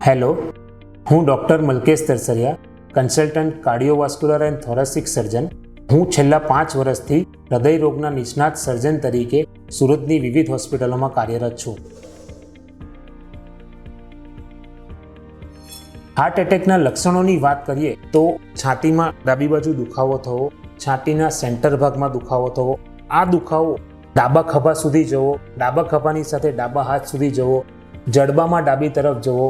Hello, હું doctor મલ્કેશ તરસરિયા, consultant cardiovascular and થોરેસિક સર્જન. હું છેલ્લા 5 વર્ષથી હૃદયરોગના નિષ્ણાત સર્જન તરીકે સુરતની વિવિધ હોસ્પિટલોમાં કાર્યરત છું. હાર્ટ એટેકના લક્ષણોની વાત કરીએ તો છાતીમાં ડાબી બાજુ દુખાવો થવો, છાતીના સેન્ટર ભાગમાં દુખાવો થવો, આ દુખાવો ડાબા ખભા સુધી જવો, ડાબા ખભાની સાથે ડાબા હાથ સુધી જવો, જડબામાં ડાબી તરફ જવો,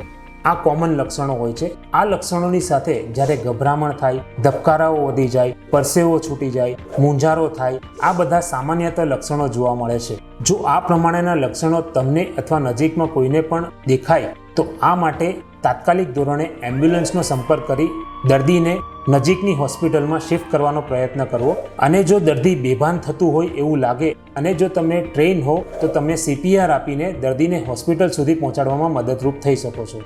આ કોમન લક્ષણો હોય છે. આ લક્ષણોની સાથે જ્યારે ગભરામણ થાય, ધબકારાઓ વધી જાય, પરસેવો છૂટી જાય, મૂંઝારો થાય, આ બધા સામાન્યતઃ લક્ષણો જોવા મળે છે. જો આ પ્રમાણેના લક્ષણો તમને અથવા નજીકમાં કોઈને પણ દેખાય તો આ માટે તાત્કાલિક ધોરણે એમ્બ્યુલન્સનો સંપર્ક કરી દર્દીને નજીકની હોસ્પિટલમાં શિફ્ટ કરવાનો પ્રયત્ન કરવો. અને જો દર્દી બેભાન થતું હોય એવું લાગે અને જો તમે ટ્રેન હો તો તમે CPR આપીને દર્દીને હોસ્પિટલ સુધી પહોંચાડવામાં મદદરૂપ થઈ શકો છો.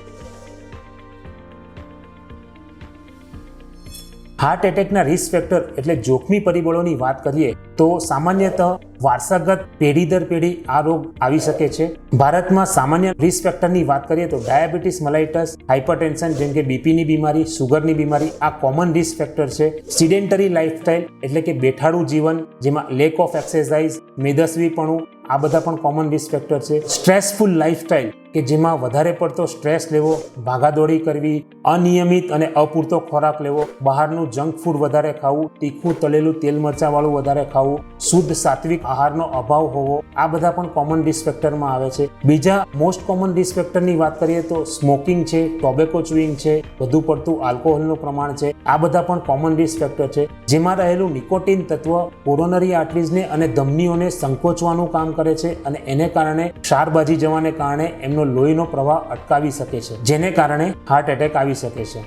હાર્ટ એટેકના રિસ્ક ફેક્ટર એટલે જોખમી પરિબળોની વાત કરીએ તો સામાન્યતઃ વારસાગત પેઢી દર પેઢી આ રોગ આવી શકે છે. ભારતમાં સામાન્ય રિસ્ક ફેક્ટરની વાત કરીએ તો ડાયાબિટીસ મેલાઇટસ, હાઇપરટેન્શન જેમ કે બીપીની બીમારી, સુગરની બીમારી આ કોમન રિસ્ક ફેક્ટર છે. સિડેન્ટરી લાઇફસ્ટાઇલ એટલે કે બેઠાડું જીવન જેમાં લેક ઓફ એક્સરસાઇઝ, મેદસ્વીપણું આ બધા પણ કોમન રિસ્ક ફેક્ટર છે. સ્ટ્રેસફુલ લાઇફસ્ટાઇલ કે જેમાં વધારે પડતો સ્ટ્રેસ લેવો, ભાગાદોડી કરવી, અનિયમિત અને અપૂરતો ખોરાક લેવો, બહારનું જંક ફૂડ વધારે ખાવું, તીખું તળેલું તેલ મરચાંવાળું વધારે ખાવું, શુદ્ધ સાત્વિક આહારનો અભાવ હોવો, આ બધા પણ કોમન રિસ્ક ફેક્ટરમાં આવે છે. બીજા મોસ્ટ કોમન રિસ્ક ફેક્ટરની વાત કરીએ તો સ્મોકિંગ છે, ટોબેકો ચ્યુઇંગ છે, વધુ પડતું આલ્કોહોલનું પ્રમાણ છે, આ બધા પણ કોમન રિસ્ક ફેક્ટર છે. જેમાં રહેલું નિકોટિન તત્વ કોરોનરી આર્ટરીઝને અને ધમનીઓને સંકોચવાનું કામ કરે છે અને એને કારણે ક્ષાર બાજી જવાને કારણે એમનો લોહીનો પ્રવાહ અટકાવી શકે છે, જેને કારણે હાર્ટ એટેક આવી શકે છે.